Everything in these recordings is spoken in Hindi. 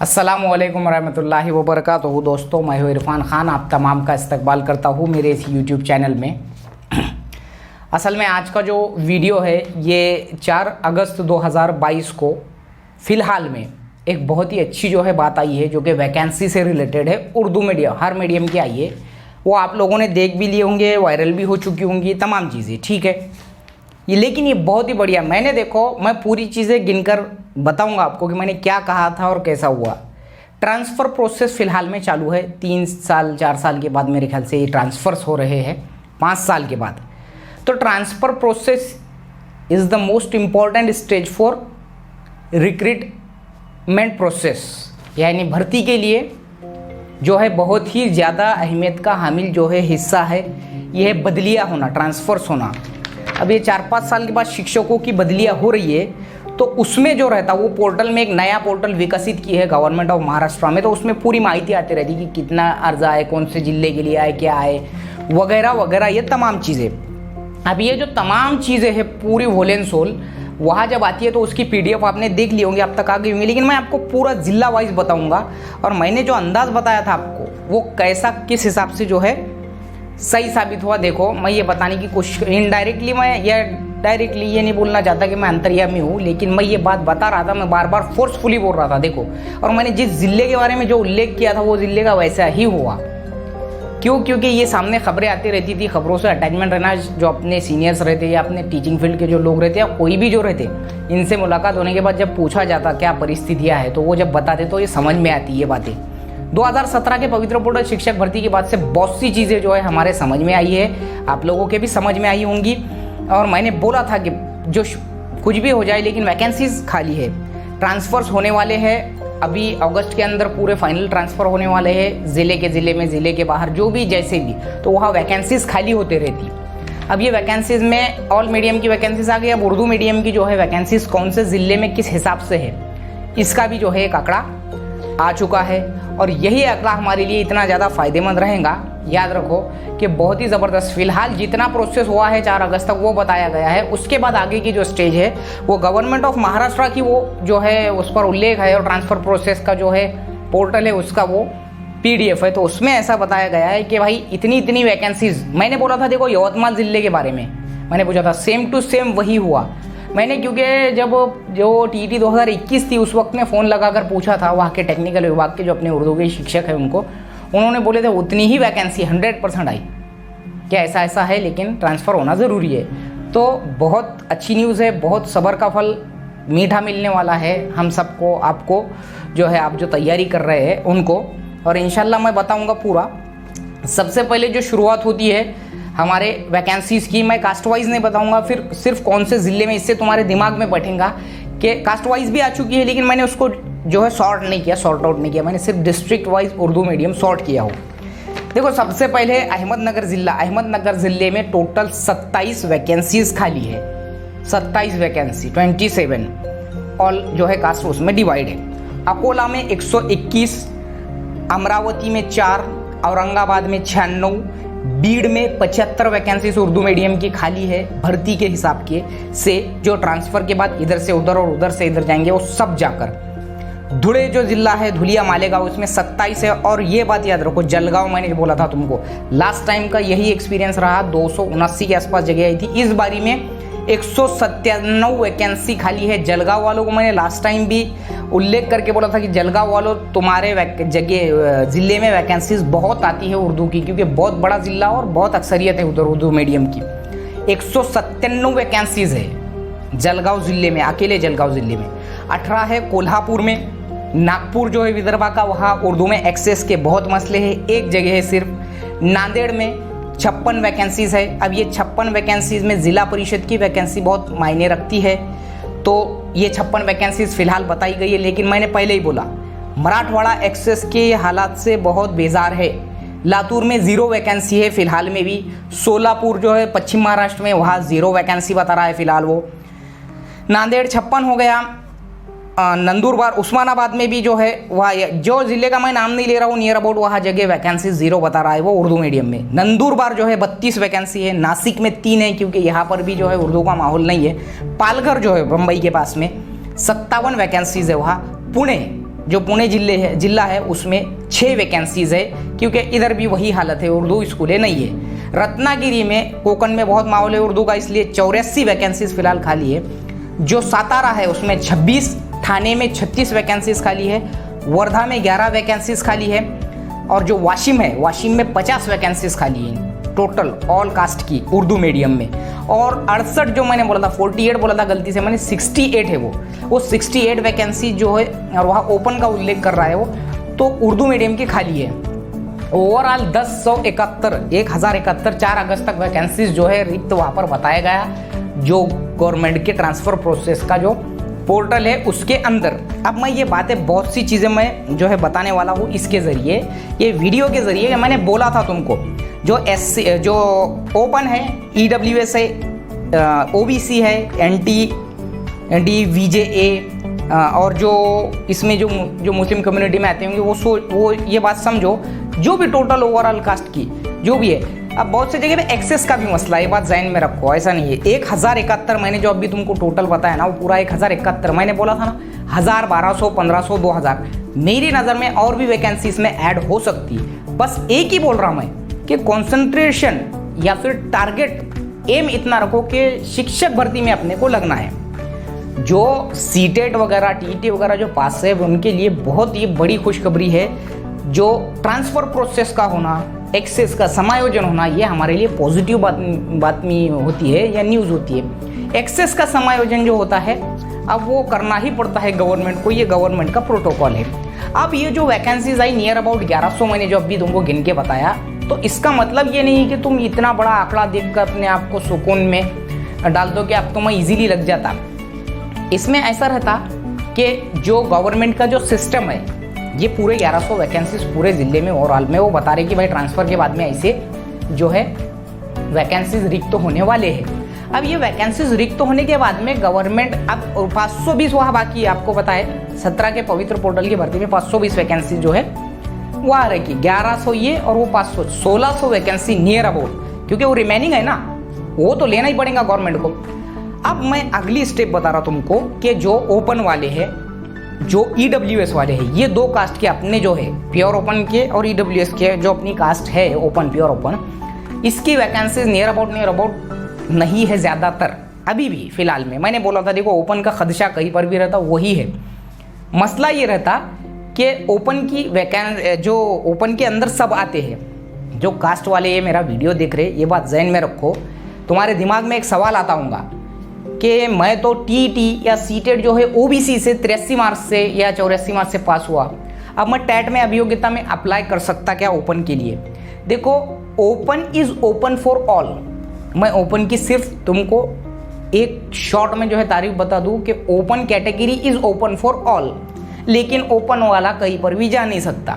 अस्सलामुअलैकुम वरहमतुल्लाहि वबरकातुहू। दोस्तों, मैं हूँ इरफान ख़ान, आप तमाम का इस्तकबाल करता हूँ मेरे इस यूट्यूब चैनल में। असल में आज का जो वीडियो है ये 4 अगस्त 2022 को फ़िलहाल में एक बहुत ही अच्छी जो है बात आई है, जो कि वैकेंसी से रिलेटेड है। उर्दू मीडियम, हर मीडियम की आई है, वो आप लोगों ने देख भी लिए होंगे, वायरल भी हो चुकी होंगी तमाम चीज़ें, ठीक है। ये लेकिन ये बहुत ही बढ़िया, मैंने देखो मैं पूरी चीज़ें गिनकर बताऊंगा आपको कि मैंने क्या कहा था और कैसा हुआ। ट्रांसफ़र प्रोसेस फ़िलहाल में चालू है। 3 साल 4 साल के बाद मेरे ख्याल से ये ट्रांसफ़र्स हो रहे हैं, 5 साल के बाद। तो transfer process is the most important stage for recruitment process, यानी भर्ती के लिए जो है बहुत ही ज़्यादा अहमियत का हामिल जो है हिस्सा है, यह है बदलियाँ होना, ट्रांसफ़र्स होना। अब ये 4-5 साल के बाद शिक्षकों की बदलियाँ हो रही है, तो उसमें जो रहता वो पोर्टल में एक नया पोर्टल विकसित की है गवर्नमेंट ऑफ महाराष्ट्र में, तो उसमें पूरी माहिती आती रहती कि कितना अर्जा है, कौन से जिले के लिए आए, क्या आए, वगैरह वगैरह, ये तमाम चीज़ें। अब ये जो तमाम चीज़ें हैं पूरी होल एंड सोल वहाँ जब आती है तो उसकी PDF आपने देख ली होंगी, अब तक आ गई होंगी, लेकिन मैं आपको पूरा जिला वाइज बताऊँगा। और मैंने जो अंदाज़ बताया था आपको वो कैसा किस हिसाब से जो है सही साबित हुआ, देखो मैं ये बताने की कोशिश, इनडायरेक्टली मैं या डायरेक्टली ये नहीं बोलना चाहता कि मैं अंतर्यामी हूँ, लेकिन मैं ये बात बता रहा था, मैं बार बार फोर्सफुली बोल रहा था, देखो। और मैंने जिस ज़िले के बारे में जो उल्लेख किया था वो ज़िले का वैसा ही हुआ। क्यों? क्योंकि ये सामने खबरें आती रहती थी, खबरों से अटैचमेंट रहना, जो अपने सीनियर्स रहते या अपने टीचिंग फील्ड के जो लोग रहते या कोई भी जो रहते, इनसे मुलाकात होने के बाद जब पूछा जाता क्या परिस्थितियाँ हैं, तो वो जब बताते तो ये समझ में आती ये बातें। 2017 के पवित्र पोर्टल शिक्षक भर्ती के बाद से बहुत सी चीज़ें जो है हमारे समझ में आई है, आप लोगों के भी समझ में आई होंगी। और मैंने बोला था कि जो कुछ भी हो जाए लेकिन वैकेंसीज खाली है, ट्रांसफ़र्स होने वाले हैं। अभी अगस्त के अंदर पूरे फाइनल ट्रांसफ़र होने वाले हैं, ज़िले के ज़िले में, ज़िले के बाहर, जो भी जैसे भी, तो वहाँ वैकेंसीज़ खाली होते रहती। अब ये वैकेंसीज़ में ऑल मीडियम की वैकेंसीज़ आ गई। अब उर्दू मीडियम की जो है वैकेंसीज़ कौन से ज़िले में किस हिसाब से है, इसका भी जो है एक आंकड़ा आ चुका है। और यही आंकड़ा हमारे लिए इतना ज़्यादा फ़ायदेमंद रहेगा, याद रखो कि बहुत ही ज़बरदस्त। फिलहाल जितना प्रोसेस हुआ है 4 अगस्त तक वो बताया गया है, उसके बाद आगे की जो स्टेज है वो गवर्नमेंट ऑफ महाराष्ट्र की वो जो है उस पर उल्लेख है, और ट्रांसफ़र प्रोसेस का जो है पोर्टल है उसका वो PDF है, तो उसमें ऐसा बताया गया है कि भाई इतनी इतनी वैकेंसीज। मैंने बोला था, देखो यवतमाल ज़िले के बारे में मैंने पूछा था, सेम टू सेम वही हुआ। मैंने क्योंकि जब जो TET 2021 थी उस वक्त में फ़ोन लगाकर पूछा था वहाँ के टेक्निकल विभाग के जो अपने उर्दू के शिक्षक हैं उनको, उन्होंने बोले थे उतनी ही वैकेंसी 100% आई, क्या ऐसा ऐसा है, लेकिन ट्रांसफ़र होना ज़रूरी है। तो बहुत अच्छी न्यूज़ है, बहुत सब्र का फल मीठा मिलने वाला है हम सबको, आपको जो है, आप जो तैयारी कर रहे हैं उनको। और इंशाल्लाह मैं बताऊँगा पूरा। सबसे पहले जो शुरुआत होती है हमारे वैकेंसीज़ की, मैं कास्ट वाइज नहीं बताऊंगा, फिर सिर्फ कौन से ज़िले में, इससे तुम्हारे दिमाग में बैठेगा कि कास्ट वाइज भी आ चुकी है, लेकिन मैंने उसको जो है सॉर्ट आउट नहीं किया, मैंने सिर्फ district wise Urdu medium sort किया हो। देखो सबसे पहले अहमदनगर ज़िले में टोटल 27 वैकेंसीज़ खाली है, 27 वैकेंसी, 27 ऑल जो है कास्ट उसमें डिवाइड है। अकोला में 121, अमरावती में 4, औरंगाबाद में 96, बीड़ में 75 वैकेंसीज उर्दू मीडियम की खाली है भर्ती के हिसाब के से, जो ट्रांसफ़र के बाद इधर से उधर और उधर से इधर जाएंगे वो सब जाकर। धुले जो जिला है, धुलिया मालेगांव, उसमें 27 है। और ये बात याद रखो, जलगांव मैंने बोला था तुमको, लास्ट टाइम का यही एक्सपीरियंस रहा, 279 के आसपास जगह आई थी। इस बारी में 197 वैकेंसी खाली है। जलगांव वालों को मैंने लास्ट टाइम भी उल्लेख करके बोला था कि जलगांव वालों तुम्हारे जगह ज़िले में वैकेंसीज बहुत आती है उर्दू की, क्योंकि बहुत बड़ा ज़िला और बहुत अक्सरियत है उधर उर्दू मीडियम की। 197 वैकेंसीज है जलगांव ज़िले में, अकेले जलगांव ज़िले में। 18 है कोल्हापुर में। नागपुर जो है विदर्भा का, वहाँ उर्दू में एक्सेस के बहुत मसले हैं, एक जगह है सिर्फ। नांदेड़ में 56 वैकेंसीज है। अब ये 56 वैकेंसीज में ज़िला परिषद की वैकेंसी बहुत मायने रखती है, तो ये 56 वैकेंसीज फिलहाल बताई गई है। लेकिन मैंने पहले ही बोला, मराठवाड़ा एक्सेस के हालात से बहुत बेजार है। लातूर में 0 वैकेंसी है फिलहाल में भी। सोलापुर जो है पश्चिम महाराष्ट्र में, वहाँ 0 वैकेंसी बता रहा है फिलहाल वो। नांदेड़ 56 हो गया। नंदुरबार, उस्मानाबाद में भी जो है वह, जो ज़िले का मैं नाम नहीं ले रहा हूँ, नियर अबाउट वहाँ जगह वैकेंसी 0 बता रहा है वो उर्दू मीडियम में। नंदुरबार जो है 32 वैकेंसी है। नासिक में 3 है, क्योंकि यहाँ पर भी जो है उर्दू का माहौल नहीं है। पालघर जो है बम्बई के पास में 57 वैकेंसीज है वहाँ। पुणे जो पुणे जिला है उसमें 6 वैकेंसीज है, क्योंकि इधर भी वही हालत है, उर्दू स्कूलें नहीं है। रत्नागिरी में, कोकण में बहुत माहौल है उर्दू का, इसलिए 84 वैकेंसीज फिलहाल खाली है। जो सातारा है उसमें 26, ठाणे में 36 वैकेंसीज खाली है, वर्धा में 11 वैकेंसीज खाली है, और जो वाशिम है, वाशिम में 50 वैकेंसीज खाली है टोटल ऑल कास्ट की उर्दू मीडियम में। और 68 जो मैंने बोला था, 48 बोला था गलती से मैंने, 68 है वो 68 वैकेंसी जो है, और वहाँ ओपन का उल्लेख कर रहा है वो, तो उर्दू मीडियम की खाली है। ओवरऑल 1071 4 अगस्त तक वैकेंसीज जो है रिक्त वहाँ पर बताया गया, जो गवर्नमेंट के ट्रांसफ़र प्रोसेस का जो पोर्टल है उसके अंदर। अब मैं ये बातें, बहुत सी चीज़ें मैं जो है बताने वाला हूँ इसके ज़रिए, ये वीडियो के ज़रिए। मैंने बोला था तुमको, जो ओपन है, EWS है, OBC है, NT VJA, और जो इसमें जो मुस्लिम कम्युनिटी में आते होंगे वो ये बात समझो, जो भी टोटल ओवरऑल कास्ट की जो भी है। अब बहुत सी जगह पे एक्सेस का भी मसला है, ये बात ज़हन में रखो, ऐसा नहीं है। 1071 मैंने जो अभी तुमको टोटल बताया ना, वो पूरा 1071 मैंने बोला था ना, 1000, 1200, 1500, 2000, मेरी नज़र में और भी वैकेंसी इसमें ऐड हो सकती है। बस एक ही बोल रहा हूँ मैं कि कॉन्सेंट्रेशन या फिर टारगेट एम इतना रखो कि शिक्षक भर्ती में अपने को लगना है। जो सीटेट वगैरह, TET वगैरह जो पास है उनके लिए बहुत ही बड़ी खुशखबरी है। जो ट्रांसफ़र प्रोसेस का होना, एक्सेस का समायोजन होना, ये हमारे लिए पॉजिटिव बातमी होती है या न्यूज़ होती है। एक्सेस का समायोजन जो होता है, अब वो करना ही पड़ता है गवर्नमेंट को, ये गवर्नमेंट का प्रोटोकॉल है। अब ये जो वैकेंसीज आई नियर अबाउट 1100 मैंने जो अभी तुमको गिन के बताया, तो इसका मतलब ये नहीं कि तुम इतना बड़ा आंकड़ा देखकर अपने आप को सुकून में डाल दो कि अब तो मैं ईजिली लग जाता। इसमें ऐसा रहता कि जो गवर्नमेंट का जो सिस्टम है, ये पूरे 1100 वैकेंसीज पूरे ज़िले में ओवरऑल में वो बता रहे कि भाई ट्रांसफ़र के बाद में ऐसे जो है वैकेंसीज रिक्त होने वाले हैं। अब ये वैकेंसीज रिक्त होने के बाद में गवर्नमेंट, अब 520 वहाँ बाकी है, आपको पता है 17 के पवित्र पोर्टल की भर्ती में 520 वैकेंसी जो है वहाँ रहेगी। 1100 ये और वो 500, 1600 वैकेंसी नियर अबाउट, क्योंकि वो रिमेनिंग है ना, वो तो लेना ही पड़ेगा गवर्नमेंट को। अब मैं अगली स्टेप बता रहा तुमको कि जो ओपन वाले हैं, जो EWS वाले हैं, ये 2 कास्ट के अपने जो है प्योर ओपन के और EWS के जो अपनी कास्ट है ओपन, प्योर ओपन, इसकी वैकेंसीज नियर अबाउट नहीं है ज़्यादातर अभी भी फिलहाल में। मैंने बोला था देखो, ओपन का खदशा कहीं पर भी रहता वही है। मसला ये रहता कि ओपन की जो ओपन के अंदर सब आते हैं, जो कास्ट वाले ये मेरा वीडियो देख रहे, ये बात जहन में रखो। तुम्हारे दिमाग में एक सवाल आता होगा कि मैं तो TET या सीटेट जो है OBC से 83 मार्क्स से या 84 मार्क्स से पास हुआ, अब मैं टैट में अभियोग्यता में अप्लाई कर सकता क्या ओपन के लिए? देखो, open is open for all. मैं ओपन की सिर्फ तुमको एक शॉर्ट में जो है तारीफ बता दूं कि open category is open for all, लेकिन ओपन वाला कहीं पर भी जा नहीं सकता,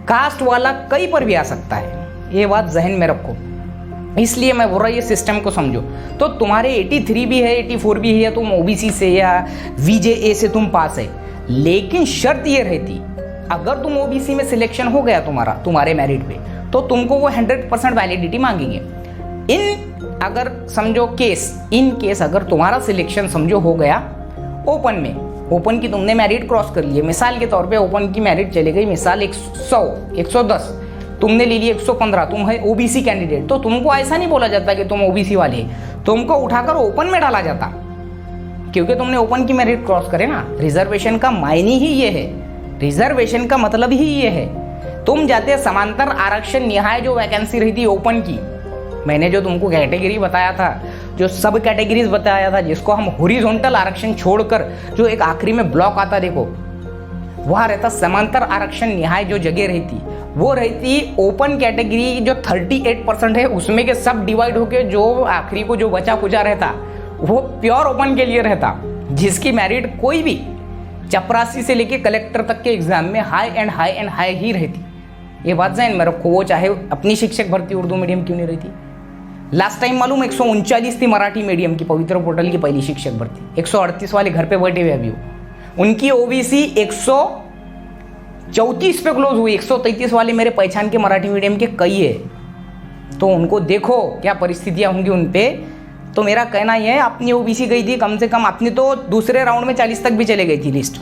कास्ट वाला कहीं पर भी आ सकता है, ये बात जहन में रखो। इसलिए मैं बोल रहा हूँ ये सिस्टम को समझो। तो तुम्हारे 83 भी है, 84 भी है, या तुम OBC से या VJA से तुम पास है, लेकिन शर्त ये रहती, अगर तुम OBC में सिलेक्शन हो गया तुम्हारे मेरिट पे, तो तुमको वो 100% वैलिडिटी मांगेंगे। अगर समझो इन केस अगर तुम्हारा सिलेक्शन समझो हो गया ओपन में, ओपन की तुमने मेरिट क्रॉस कर लिए, मिसाल के तौर पे ओपन की मेरिट चली गई मिसाल 100, 110, तुमने ले लिए 115, तुम है OBC कैंडिडेट, तो तुमको ऐसा नहीं बोला जाता कि तुम OBC वाले, तुमको उठाकर ओपन में डाला जाता, क्योंकि तुमने ओपन की मेरिट क्रॉस करे ना। रिजर्वेशन का मायने ही ये है, रिजर्वेशन का मतलब ही ये है। तुम जाते समांतर आरक्षण निहाय जो वैकेंसी रही थी ओपन की, मैंने जो तुमको कैटेगरी बताया था, जो सब कैटेगरीज बताया था, जिसको हम हॉरिजॉन्टल आरक्षण छोड़कर जो एक आखिरी में ब्लॉक आता, देखो वहाँ रहता समांतर आरक्षण निहाय जो जगह रहती, वो रहती ओपन कैटेगरी जो 38% है, उसमें के सब डिवाइड होके जो आखिरी को जो बचा कुचा रहता वो प्योर ओपन के लिए रहता, जिसकी मेरिट कोई भी चपरासी से लेके कलेक्टर तक के एग्जाम में हाई एंड हाई ही रहती। ये बात जहन में रखो, वो चाहे अपनी शिक्षक भर्ती उर्दू मीडियम क्यों नहीं रहती। लास्ट टाइम मालूम 139 थी मराठी मीडियम की पवित्र पोर्टल की पहली शिक्षक भर्ती, 138 वाले घर पे बैठे हुए अभी, उनकी OBC 134 पे क्लोज हुई, 133 वाले मेरे पहचान के मराठी मीडियम के कई है, तो उनको देखो क्या परिस्थितियां होंगी उन पे। तो मेरा कहना यह है, अपनी OBC गई थी कम से कम, अपनी तो दूसरे राउंड में 40 तक भी चले गई थी लिस्ट,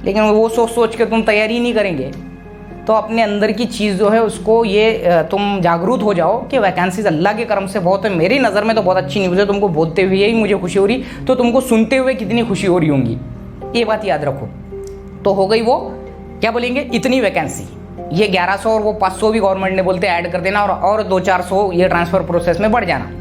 लेकिन वो सोच सोच के तुम तैयारी नहीं करेंगे तो अपने अंदर की चीज़ जो है उसको ये तुम जागरूक हो जाओ कि वैकेंसीज अल्लाह के करम से बहुत है। मेरी नज़र में तो बहुत अच्छी न्यूज़ है, तुमको बोलते हुए ही मुझे खुशी हो रही, तो तुमको सुनते हुए कितनी खुशी हो रही होंगी, ये बात याद रखो। तो हो गई वो क्या बोलेंगे इतनी वैकेंसी, ये 1100 और वो 500 भी गवर्नमेंट ने बोलते ऐड कर देना और 200-400 ये ट्रांसफ़र प्रोसेस में बढ़ जाना।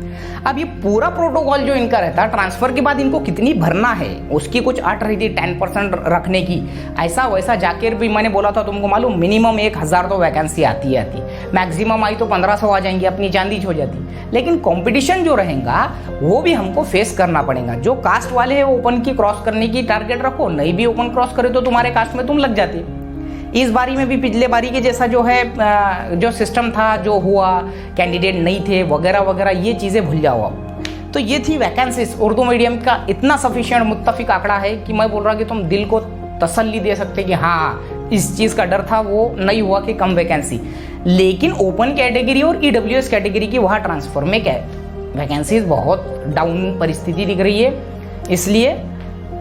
अब ये पूरा प्रोटोकॉल जो इनका रहता है ट्रांसफ़र के बाद इनको कितनी भरना है उसकी कुछ अट रही थी 10% रखने की। ऐसा वैसा जाकर भी मैंने बोला था तुमको मालूम, मिनिमम 1000 तो वैकेंसी आती है, मैक्सिमम आई तो 1500 आ जाएंगी, अपनी चांदी हो जाती। लेकिन कंपटीशन जो रहेगा वो भी हमको फेस करना पड़ेगा। जो कास्ट वाले हैं वो ओपन की क्रॉस करने की टारगेट रखो, नहीं भी ओपन क्रॉस करे तो तुम्हारे कास्ट में तुम लग जाते। इस बारी में भी पिछले बारी के जैसा जो है जो सिस्टम था, जो हुआ, कैंडिडेट नहीं थे वगैरह वगैरह, ये चीज़ें भूल जाओ अब। तो ये थी वैकेंसीज। उर्दू मीडियम का इतना सफिशिएंट मुत्तफिक आंकड़ा है कि मैं बोल रहा कि तुम दिल को तसल्ली दे सकते कि हाँ इस चीज़ का डर था वो नहीं हुआ कि कम वैकेंसी। लेकिन ओपन कैटेगरी और EWS कैटेगरी की वहाँ ट्रांसफर में क्या वैकेंसीज बहुत डाउन परिस्थिति दिख रही है। इसलिए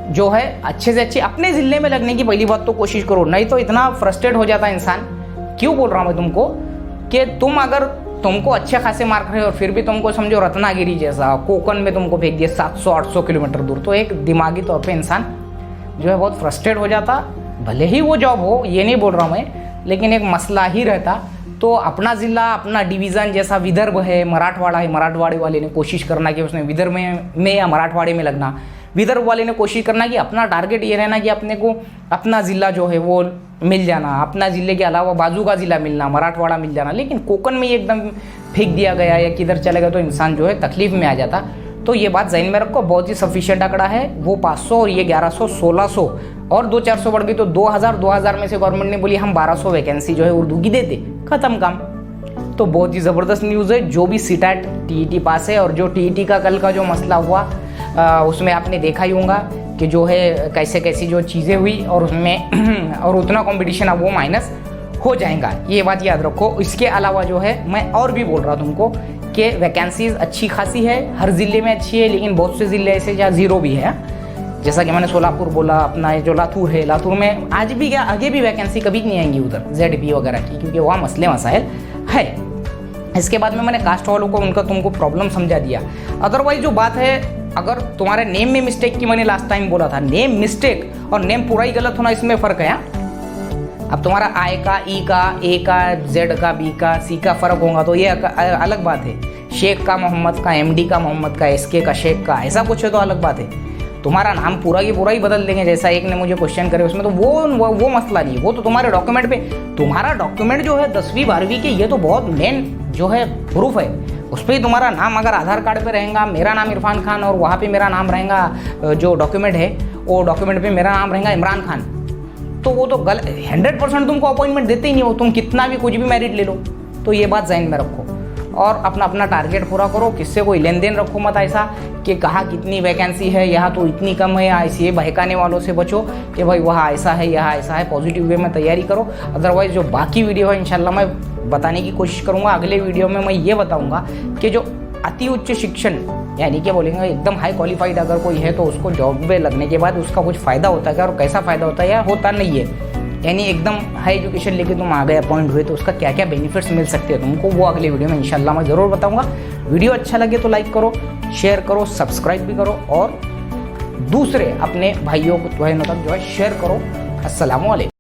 जो है अच्छे से अच्छे अपने ज़िले में लगने की पहली बात तो कोशिश करो, नहीं तो इतना फ्रस्ट्रेट हो जाता है इंसान। क्यों बोल रहा हूँ मैं तुमको कि तुमको अच्छे खासे मार्क रहे और फिर भी तुमको समझो रत्नागिरी जैसा कोकन में तुमको फेंक दिया 700-800 किलोमीटर दूर, तो एक दिमागी तौर पे इंसान जो है बहुत फ्रस्ट्रेट हो जाता। भले ही वो जॉब हो, ये नहीं बोल रहा हूँ मैं, लेकिन एक मसला ही रहता। तो अपना ज़िला अपना डिवीज़न जैसा विदर्भ है, मराठवाड़ा है, मराठवाड़े वाले ने कोशिश करना कि उसने विदर्भ में या मराठवाड़े में लगना, विदर्भ वाले ने कोशिश करना कि अपना टारगेट ये रहना कि अपने को अपना ज़िला जो है वो मिल जाना, अपना ज़िले के अलावा बाजू का ज़िला मिलना, मराठवाड़ा मिल जाना। लेकिन कोकन में एकदम फेंक दिया गया या किधर चले गया तो इंसान जो है तकलीफ में आ जाता। तो ये बात ज़हन में रखो, बहुत ही सफिशिएंट आंकड़ा है वो 500 और ये 1100, 1600 और 200-400 बढ़ गई तो 2000 में से गवर्नमेंट ने बोली हम 1200 वैकेंसी जो है उर्दू की देते, खत्म काम। तो बहुत ही ज़बरदस्त न्यूज़ है। जो भी सीटेट TET पास है और जो TET का कल का जो मसला हुआ उसमें आपने देखा ही होगा कि जो है कैसे कैसी जो चीज़ें हुई और उसमें और उतना कंपटीशन अब वो माइनस हो जाएगा, ये बात याद रखो। इसके अलावा जो है मैं और भी बोल रहा तुमको कि वैकेंसीज अच्छी खासी है, हर ज़िले में अच्छी है, लेकिन बहुत से ज़िले ऐसे जहाँ ज़ीरो भी है। जैसा कि मैंने सोलापुर बोला, अपना जो लातूर है, लातूर में आज भी क्या आगे भी वैकेंसी कभी नहीं आएंगी उधर ZP वगैरह की, क्योंकि वहाँ मसले मसाइल है। इसके बाद में मैंने कास्ट वालों को उनका तुमको प्रॉब्लम समझा दिया। अदरवाइज जो बात है, अगर तुम्हारे नेम में मिस्टेक की मैंने लास्ट टाइम बोला था, नेम मिस्टेक और नेम पूरा ही गलत होना इसमें फ़र्क है। अब तुम्हारा I का, E का, A का, Z का, B का, C का फ़र्क होगा तो ये अलग बात है। शेख का मोहम्मद का, MD का मोहम्मद का, SK का शेख का, ऐसा कुछ है तो अलग बात है। तुम्हारा नाम पूरा की पूरा ही बदल देंगे, जैसा एक ने मुझे क्वेश्चन करे उसमें, तो वो मसला नहीं है। वो तो तुम्हारे डॉक्यूमेंट पे, तुम्हारा डॉक्यूमेंट जो है 10वीं 12वीं के, ये तो बहुत मेन जो है प्रूफ है। उस पर ही तुम्हारा नाम अगर आधार कार्ड पे रहेगा मेरा नाम इरफान खान और वहाँ पे मेरा नाम रहेगा, जो डॉक्यूमेंट है वो डॉक्यूमेंट पे मेरा नाम रहेगा इमरान खान, तो वो तो 100% तुमको अपॉइंटमेंट देते ही नहीं हो, तुम कितना भी कुछ भी मेरिट ले लो। तो ये बात ज़हन में रखो और अपना अपना टारगेट पूरा करो। किससे कोई लेन देन रखो मत ऐसा कि कहाँ कितनी वैकेंसी है, यहाँ तो इतनी कम है, ऐसे बहकाने वालों से बचो कि भाई वहाँ ऐसा है यहाँ ऐसा है। पॉजिटिव वे में तैयारी करो। अदरवाइज जो बाकी वीडियो है इंशाल्लाह मैं बताने की कोशिश करूँगा। अगले वीडियो में मैं ये बताऊँगा कि जो अति उच्च शिक्षण यानी कि बोलेंगे एकदम हाई क्वालिफाइड अगर कोई है तो उसको जॉब में लगने के बाद उसका कुछ फ़ायदा होता है क्या और कैसा फ़ायदा होता है या होता नहीं है। यानी एकदम हाई एजुकेशन लेके तुम आगे अपॉइंट हुए तो उसका क्या क्या बेनिफिट्स मिल सकते हैं तुमको, वो अगले वीडियो में इंशाल्लाह मैं ज़रूर बताऊंगा। वीडियो अच्छा लगे तो लाइक करो, शेयर करो, सब्सक्राइब भी करो और दूसरे अपने भाइयों को बहनों तक जो है शेयर करो। अस्सलामु अलैकुम।